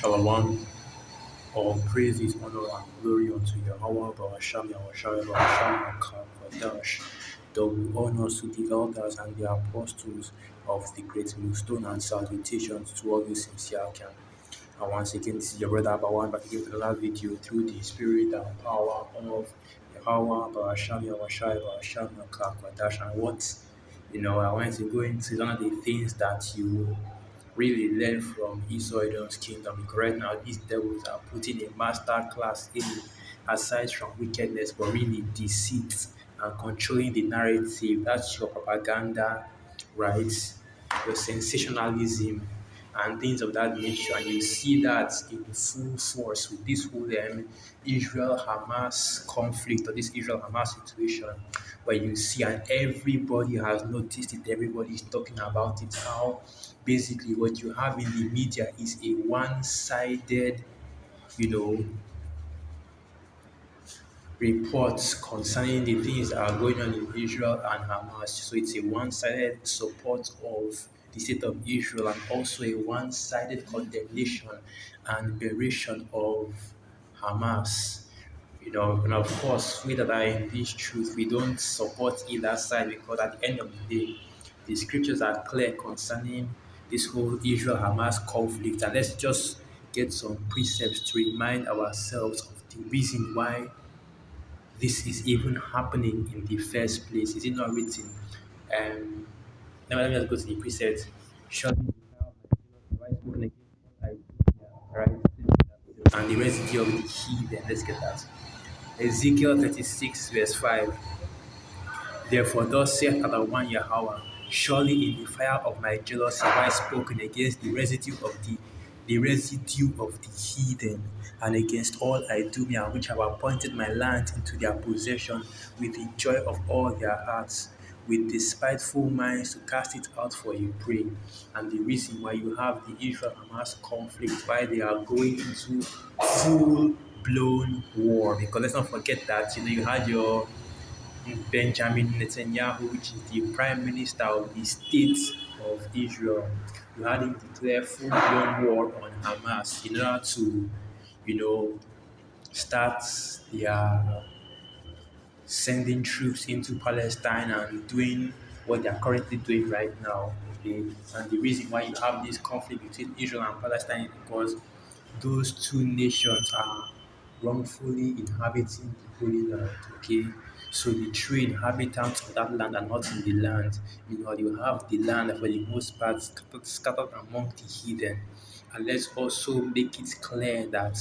Shalom, all praises, honor, and glory unto Yahweh, Bawasham, Yahushua, Bawasham, Kakadash. Double honors to the elders and the apostles of the great millstone, and salutations to all the sincere camp. And once again, this is your brother Bawan back again with another video through the spirit and power of Yahweh, Bawasham, Yahushua, Bawasham, Kakadash. And I want to go into one of the things that you really learn from Esau's kingdom. Because right now, these devils are putting a master class in aside from wickedness, but really deceit and controlling the narrative. That's your propaganda, right? Your sensationalism and things of that nature. And you see that in full force with this whole Israel Hamas conflict or this Israel Hamas situation, where you see, and everybody has noticed it, everybody is talking about it, how basically what you have in the media is a one-sided, you know, reports concerning the things that are going on in Israel and Hamas. So it's a one-sided support of the state of Israel and also a one-sided condemnation and liberation of Hamas. And of course, we that are in this truth, we don't support either side, because at the end of the day, the scriptures are clear concerning this whole Israel-Hamas conflict. And let's just get some precepts to remind ourselves of the reason why this is even happening in the first place. Is it not written? Now let me just go to the precept. Surely the right spoken against all right? And the residue of the heathen. Let's get that. Ezekiel 36, verse 5. Therefore, thus saith the one Yahweh, surely in the fire of my jealousy have I spoken against the residue of the heathen, and against all Idumea, which have appointed my land into their possession with the joy of all their hearts, with despiteful minds to cast it out for a prey. And the reason why you have the Israel-Hamas conflict, why they are going into full-blown war, because let's not forget that you had your Benjamin Netanyahu, which is the prime minister of the state of Israel. You had him declare full-blown war on Hamas in order to, start their sending troops into Palestine and doing what they are currently doing right now. Okay? And the reason why you have this conflict between Israel and Palestine is because those two nations are wrongfully inhabiting the Holy Land. Okay, so the true inhabitants of that land are not in the land. You have the land for the most part scattered among the heathen. And let's also make it clear that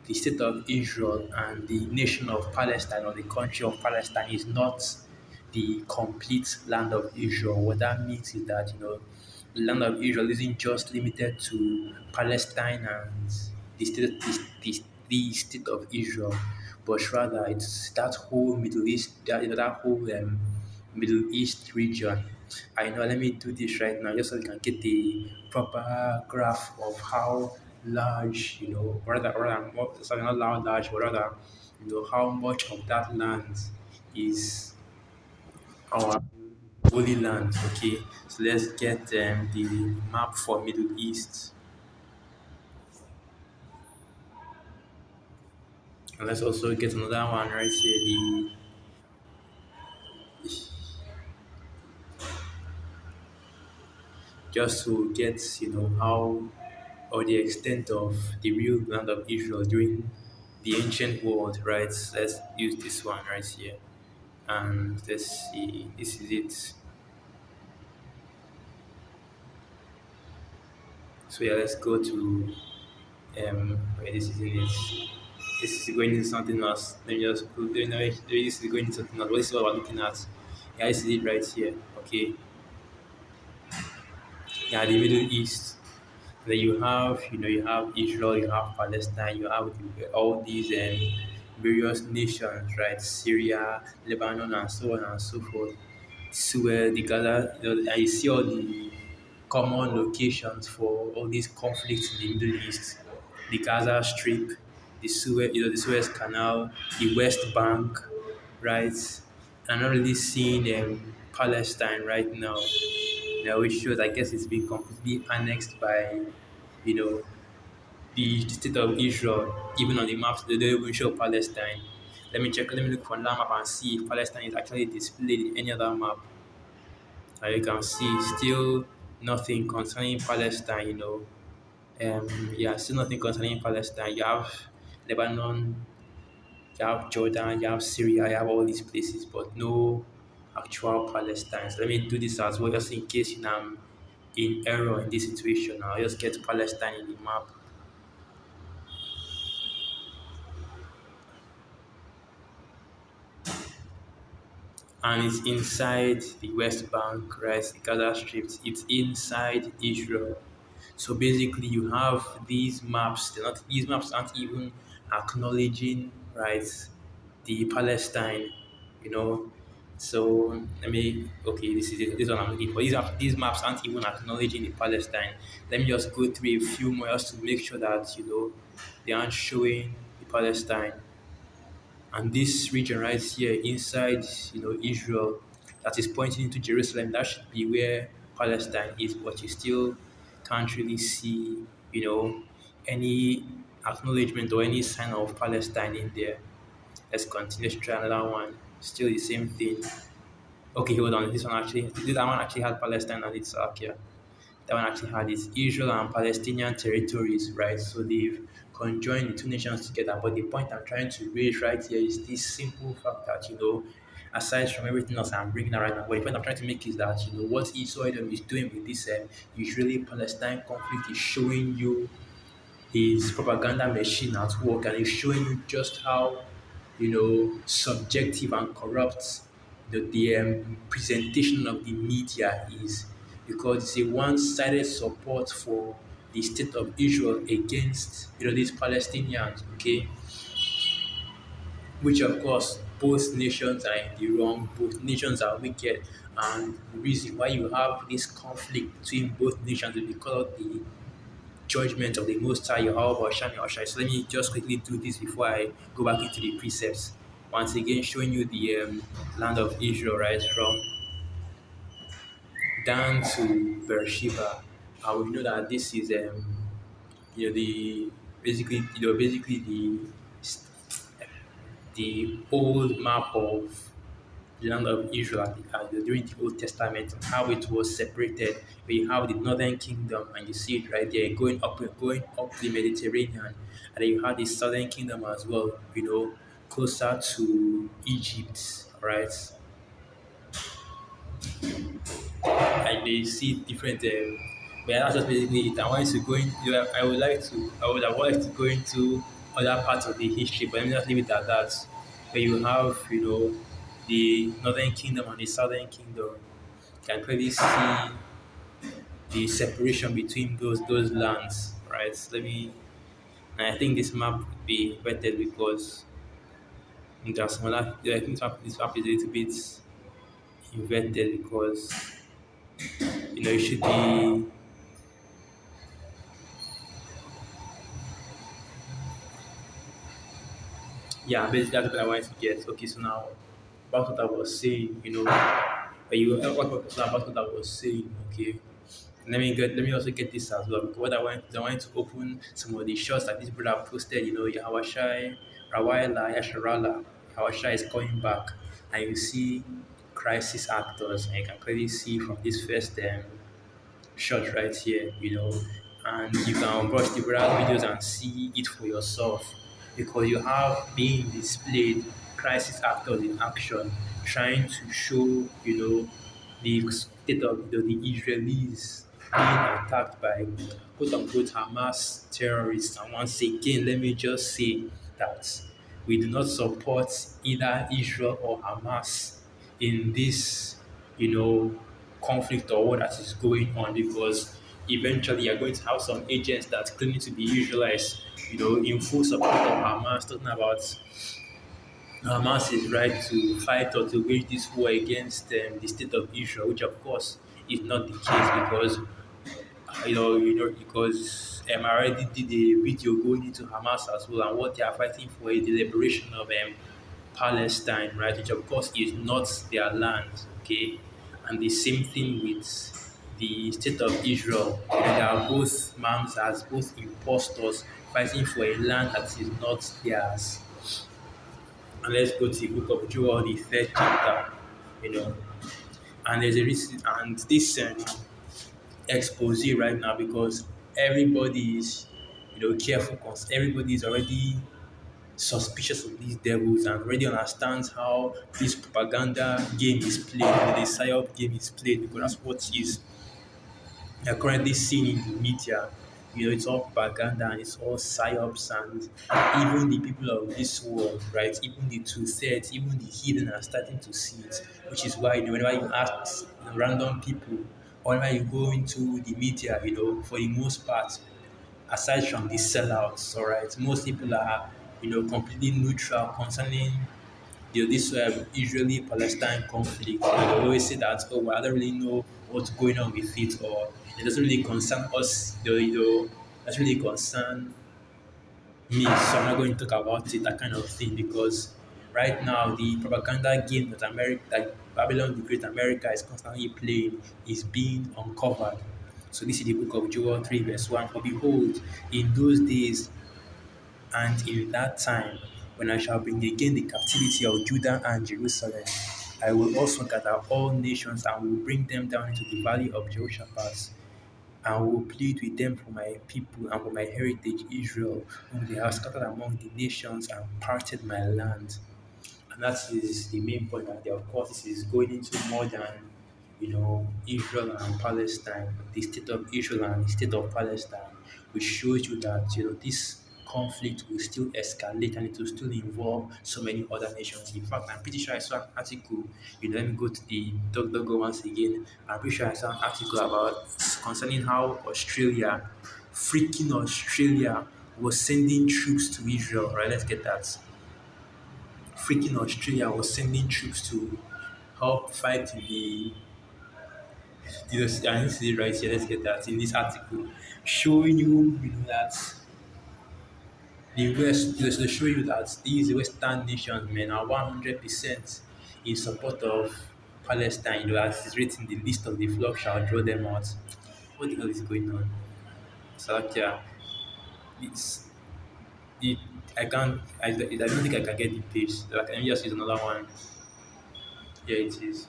the state of Israel and the nation of Palestine, or the country of Palestine, is not the complete land of Israel. What that means is that the land of Israel isn't just limited to Palestine and the state of Israel, but rather it's that whole Middle East, that whole Middle East region. I know. Let me do this right now, just so we can get the proper graph of how large, sorry, not how large, but rather, how much of that land is our Holy Land. Okay, so let's get the map for Middle East, and let's also get another one right here. Just to get how, or the extent of the real land of Israel during the ancient world. Right? Let's use this one right here, and let's see. This is it. So yeah, let's go to wait, this is in it. This is going into something else. Let me just put, this is going into something else. What is what we're looking at? Yeah, this is it right here. Okay. Yeah, the Middle East. Then you have Israel, you have Palestine, you have all these various nations, right? Syria, Lebanon, and so on and so forth. Suez, the Gaza, and you see all the common locations for all these conflicts in the Middle East: the Gaza Strip, the Suez Canal, the West Bank, right? I'm not really seeing Palestine right now, which shows, I guess, it's been completely annexed by, you know, the state of Israel, even on the maps, they don't even show Palestine. Let me check, let me look for that map and see if Palestine is actually displayed in any other map. And you can see still nothing concerning Palestine, yeah, still nothing concerning Palestine. You have Lebanon, you have Jordan, you have Syria, you have all these places, but no actual Palestine. So let me do this as well, just in case I'm in error in this situation. I'll just get Palestine in the map. And it's inside the West Bank, right? The Gaza Strip. It's inside Israel. So basically, you have these maps. These maps aren't even acknowledging, right, the Palestine. You know. So let me. Okay, this is it. This is what I'm looking for. These maps aren't even acknowledging the Palestine. Let me just go through a few more just to make sure that they aren't showing the Palestine. And this region right here inside, Israel, that is pointing into Jerusalem, that should be where Palestine is, but you still can't really see, any acknowledgement or any sign of Palestine in there. Let's continue. Let's try another one. Still the same thing. Okay, hold on. That one actually had Palestine and it's here. That one actually had is Israel and Palestinian territories, right? So they've conjoined the two nations together. But the point I'm trying to raise right here is this simple fact that, aside from everything else I'm bringing out right now, but the point I'm trying to make is that, what Esau Edom is doing with this Israeli Palestine conflict is showing you his propaganda machine at work, and it's showing you just how subjective and corrupt the presentation of the media is, because it's a one-sided support for the state of Israel against these Palestinians, okay, which of course both nations are in the wrong, both nations are wicked, and the reason why you have this conflict between both nations is because of the judgment of the Most High Yahweh Hashem Yahushai. So let me just quickly do this before I go back into the precepts. Once again, showing you the land of Israel, right, from Dan to Beersheba. I will know that this is the basically the old map of the land of Israel during the Old Testament, and how it was separated. We have the northern kingdom, and you see it right there going up the Mediterranean, and then you have the southern kingdom as well, closer to Egypt, right? And they see different. But that's just basically it. I want to go in. I would have wanted to go into other parts of the history, but let me just leave it at that. Where you have, the northern kingdom and the southern kingdom. You can clearly see the separation between those lands, right? And I think this map would be better because there's some other. I think this map is a little bit inverted because it should be. Yeah, basically that's what I wanted to get. Okay, so now about what I was saying, about what I was saying, okay. Let me also get this as well. Because what I wanted to open some of the shots that this brother posted, Yahawashai, Rawaila, Yasharala, Yahawashai is coming back, and you see crisis actors, and you can clearly see from this first shot right here, and you can watch the brother videos and see it for yourself, because you have being displayed crisis actors in action trying to show, the state of the Israelis being attacked by quote unquote Hamas terrorists. And once again, let me just say that we do not support either Israel or Hamas in this, conflict or what that is going on, because eventually you're going to have some agents that claim to be Israelites, in full support of Hamas, talking about Hamas is right to fight or to wage this war against the state of Israel, which of course is not the case, because because I already did a video going into Hamas as well, and what they are fighting for is the liberation of Palestine, right? Which of course is not their land, okay? And the same thing with the state of Israel. And they are both mams as both impostors fighting for a land that is not theirs. And let's go to the book of Joel, the third chapter. You know, and there's a reason, and this expose right now because everybody is, careful because everybody is already suspicious of these devils and already understands how this propaganda game is played, the psyop game is played because that's what is you're currently seeing in the media. It's all propaganda and it's all psyops, and even the people of this world, right? Even the two-thirds, even the hidden are starting to see it, which is why whenever you ask random people, or whenever you go into the media, for the most part, aside from the sellouts, all right, most people are, completely neutral concerning this Israeli-Palestine conflict. They always say that, oh, well, I don't really know what's going on with it, or it doesn't really concern us, doesn't really concern me, so I'm not going to talk about it, that kind of thing, because right now the propaganda game that Babylon the Great America is constantly playing is being uncovered. So this is the book of Joel 3 verse 1. For behold, in those days and in that time, when I shall bring again the captivity of Judah and Jerusalem, I will also gather all nations and will bring them down into the valley of Jehoshaphat, and will plead with them for my people and for my heritage Israel, whom they have scattered among the nations and parted my land. And that is the main point. That of course, this is going into more than Israel and Palestine, the state of Israel and the state of Palestine, which shows you that this conflict will still escalate and it will still involve so many other nations. In fact, I'm pretty sure I saw an article. Let me go to the DuckDuckGo once again. I'm pretty sure I saw an article about concerning how freaking Australia, was sending troops to Israel. Right? Let's get that. Freaking Australia was sending troops to help fight I need to see it right here. Let's get that in this article, showing you that the West, to show you that these Western nations, man, are 100% in support of Palestine. As it's written, the list of the flock shall draw them out. What the hell is going on? So, yeah, it's it. I can't. I don't think I can get the page. Like, let me just use another one. Yeah, it is.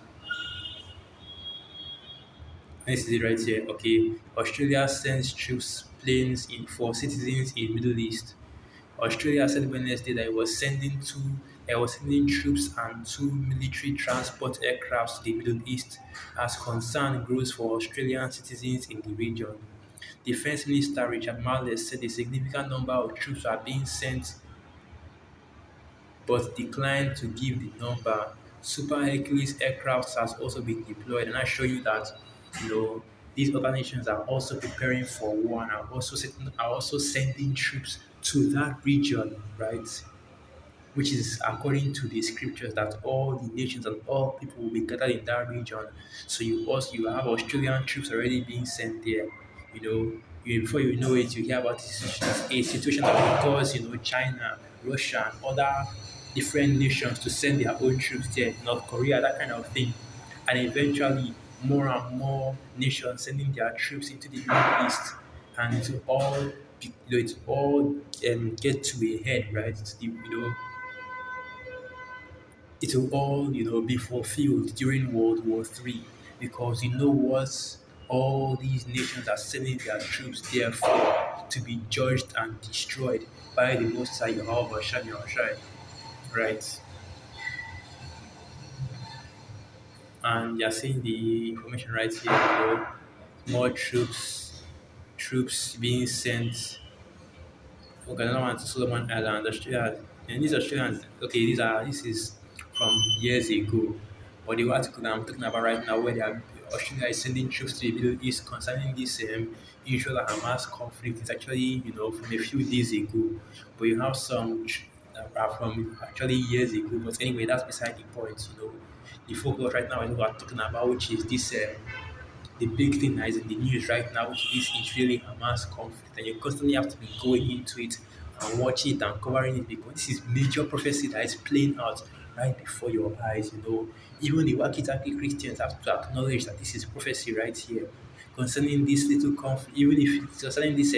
This is it right here. Okay. Australia sends troops planes in for citizens in Middle East. Australia said Wednesday that it was sending troops and two military transport aircrafts to the Middle East as concern grows for Australian citizens in the region. Defense Minister Richard Marles said a significant number of troops are being sent but declined to give the number. Super Hercules aircraft has also been deployed, and I show you that you know these other nations are also preparing for war and are also sending troops to that region, right? Which is according to the scriptures that all the nations and all people will be gathered in that region. So you have Australian troops already being sent there. Before you know it, you hear about a situation that will cause China, Russia, and other different nations to send their own troops there, North Korea, that kind of thing, and eventually more and more nations sending their troops into the Middle East, and it all get to a head, right? It will all be fulfilled during World War III, because what all these nations are sending their troops there for, to be judged and destroyed by the Most High Jehovah Shai, right? And you're seeing the information right here. More troops being sent. Okay, another one to Solomon Island, Australia. And these Australians, okay, this is from years ago. But the article that I'm talking about right now, where Australia is sending troops to the Middle East concerning this Israel and Hamas conflict, is actually from a few days ago. But you have some that are from actually years ago. But anyway, that's beside the point. The focus right now is what we're talking about, which is this. The big thing that is in the news right now, which is Israeli Hamas conflict, and you constantly have to be going into it and watching it and covering it, because this is major prophecy that is playing out right before your eyes. Even the Wakitaki Christians have to acknowledge that this is prophecy right here. concerning this little conflict, even if it's concerning this,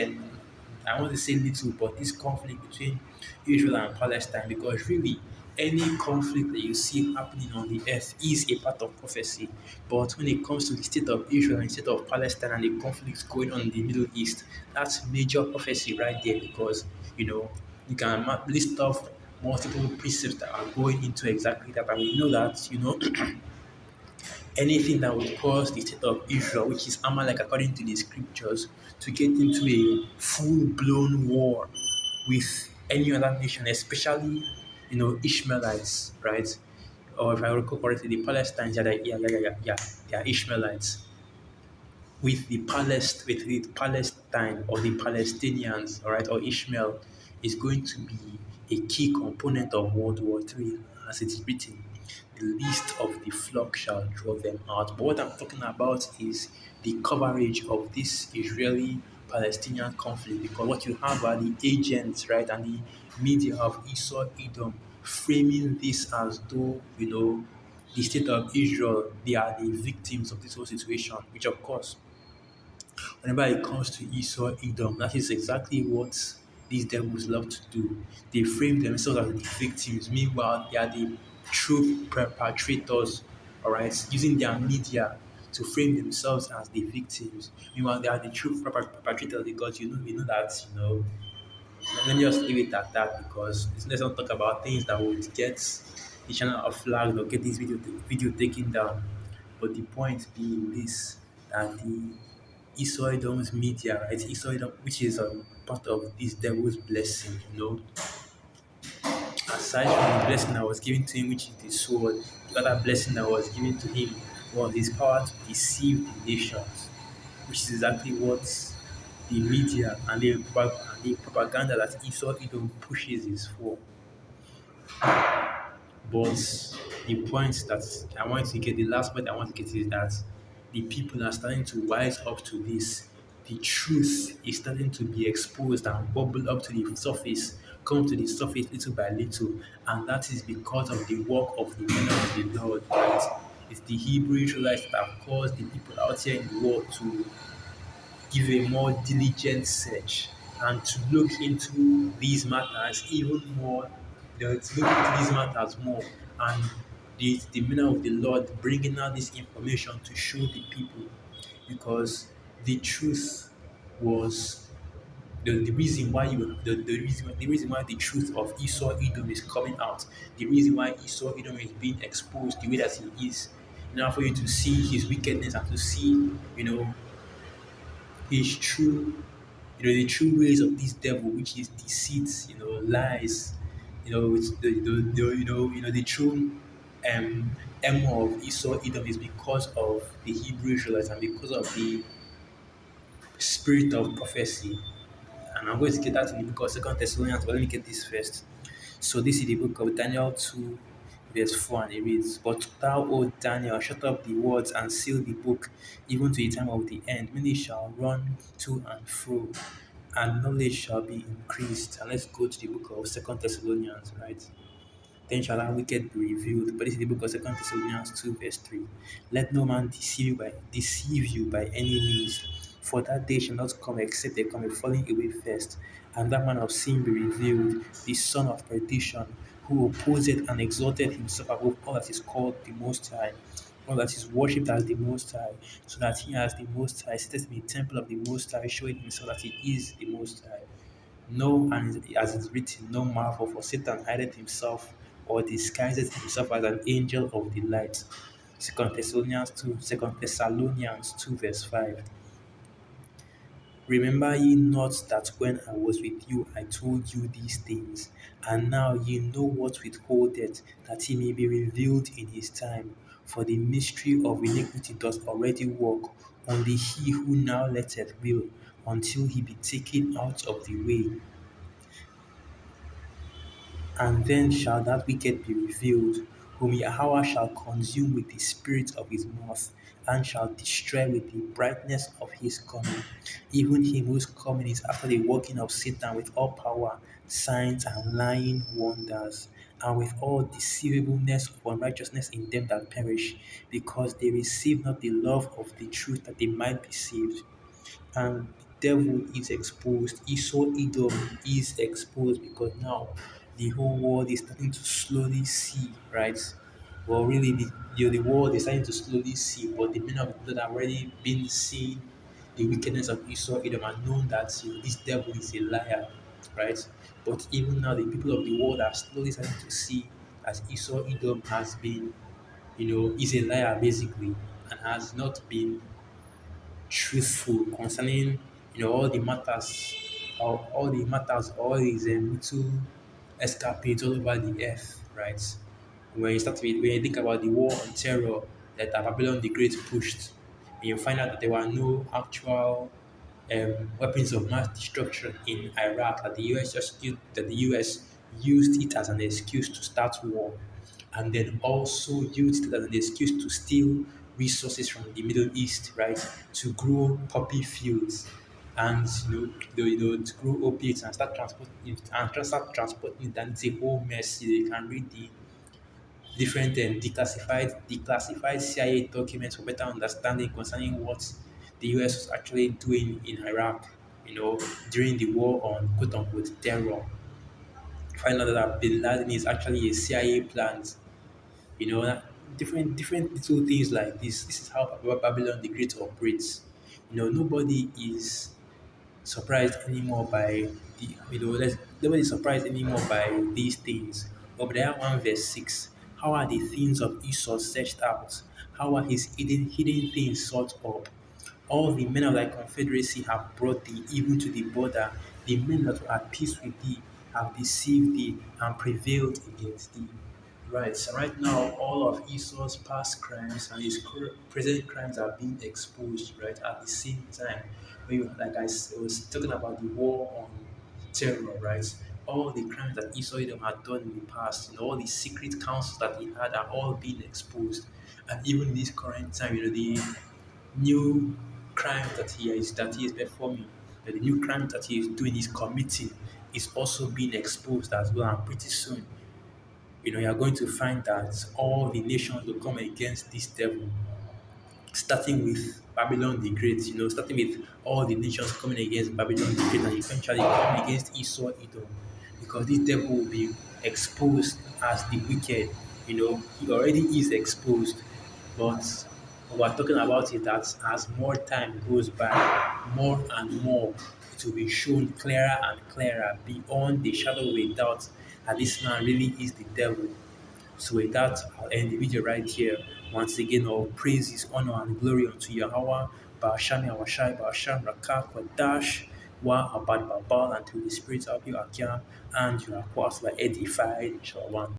I want to say little, but this conflict between Israel and Palestine, because really any conflict that you see happening on the earth is a part of prophecy. But when it comes to the state of Israel and the state of Palestine and the conflicts going on in the Middle East, that's major prophecy right there, because you can list off multiple precepts that are going into exactly that. And we know that anything that would cause the state of Israel, which is Amalek according to the scriptures, to get into a full-blown war with any other nation, especially Ishmaelites, right? Or if I recall correctly, the Palestinians, yeah, they are Ishmaelites. With the Palestine or the Palestinians, all right, or Ishmael is going to be a key component of World War III, as it is written. The least of the flock shall draw them out. But what I'm talking about is the coverage of this Israeli Palestinian conflict, because what you have are the agents, right, and the media of Esau Edom framing this as though, the state of Israel, they are the victims of this whole situation, which of course, whenever it comes to Esau, Edom, that is exactly what these devils love to do. They frame themselves as the victims. Meanwhile, they are the true perpetrators, all right, using their media to frame themselves as the victims. Meanwhile, they are the true perpetrators, because we know that, let me just leave it at that, because let's not talk about things that would get the channel flagged or get this video taken down. But the point being this, that the Esau Edom's media, right? Esau Edom, which is part of this devil's blessing, aside from the blessing that was given to him, which is the sword, the other blessing that was given to him was his power to deceive the nations, which is exactly what the media and the propaganda that Esau Edom pushes is for. But the point that I want to get, the last point I want to get is that the people are starting to wise up to this. The truth is starting to be exposed and bubble up to the surface, come to the surface little by little, and that is because of the work of the men of the Lord, right? It's the Hebrew Israelites that have caused the people out here in the world to give a more diligent search and to look into these matters even more, to look into these matters more, and the men of the Lord bringing out this information to show the people, because the truth was the reason why the reason why the truth of Esau Edom is coming out, the reason why Esau Edom is being exposed the way that he is, in order for you to see his wickedness and to see, his true, the true ways of this devil, which is deceit, lies, with the true um emo of Esau Edom is because of the Hebrew Israelites and because of the spirit of prophecy. And I'm going to get that in the book of Second Thessalonians, but let me get this first. So this is the book of Daniel 2, verse 4, and it reads, But thou, O Daniel, shut up the words and seal the book, even to the time of the end. Many shall run to and fro, and knowledge shall be increased. And let's go to the book of Second Thessalonians, right? Then shall our wicked be revealed. But this is the book of Second Thessalonians 2, verse 3. Let no man deceive you by any means, for that day shall not come except there come a falling away first, and that man of sin be revealed, the son of perdition, who opposeth and exalted himself above all that is called the Most High, all that is worshipped as the Most High, so that he as the Most High sitteth in the temple of the Most High, showing himself that he is the Most High. No, and as it's written, no marvel, for Satan hideth himself or disguiseth himself as an angel of the light. Second Thessalonians 2, verse 5. Remember ye not that when I was with you I told you these things, and now ye know what withholdeth, that he may be revealed in his time. For the mystery of iniquity doth already work, only he who now letteth will, until he be taken out of the way. And then shall that wicked be revealed, whom Yahweh shall consume with the spirit of his mouth, and shall destroy with the brightness of his coming, even him whose coming is after the working of Satan with all power, signs, and lying wonders, and with all deceivableness of unrighteousness in them that perish, because they receive not the love of the truth that they might be saved. And the devil is exposed. Esau Edom is exposed because now the whole world is starting to slowly see, right? Well, really, the world is starting to slowly see, but the men of God have already been seeing the wickedness of Esau Edom and known that this devil is a liar, right? But even now, the people of the world are slowly starting to see as Esau Edom has been, is a liar basically, and has not been truthful concerning all these little escapades all over the earth, right? When you think about the war on terror that Babylon the Great pushed, and you find out that there were no actual weapons of mass destruction in Iraq, that the US used it as an excuse to start war, and then also used it as an excuse to steal resources from the Middle East, right? To grow poppy fields and to grow opiates and start transporting it and start transporting it. And it's a whole mess. You can read the different declassified CIA documents for better understanding concerning what the US was actually doing in Iraq, during the war on quote unquote terror. Find out that Bin Laden is actually a CIA plant, different little things like this. This is how Babylon the Great operates. Nobody is surprised anymore by nobody's surprised anymore by these things. Obadiah 1 verse 6. How are the things of Esau searched out? How are his hidden things sought up? All the men of thy confederacy have brought thee even to the border. The men that were at peace with thee have deceived thee and prevailed against thee. Right. So right now, all of Esau's past crimes and his present crimes are being exposed. Right at the same time, like was talking about the war on terror. Right. All the crimes that Esau Edom had done in the past, all the secret councils that he had are all being exposed. And even in this current time, the new crime that he is performing, the new crime that he is doing, is committing, is also being exposed as well. And pretty soon, you are going to find that all the nations will come against this devil, starting with Babylon the Great, starting with all the nations coming against Babylon the Great and eventually coming against Esau Edom. Because this devil will be exposed as the wicked. He already is exposed, but we're talking about it that as more time goes by, more and more it will be shown clearer and clearer beyond the shadow of a doubt that this man really is the devil. So with that, I'll end the video right here. Once again, all praises, honor, and glory unto Yahweh. Ba'ashami Awashai, Ba'asham Rakak, Wadash, Wa Abad Babal, until the spirits of you are and you are were edified. Shalom.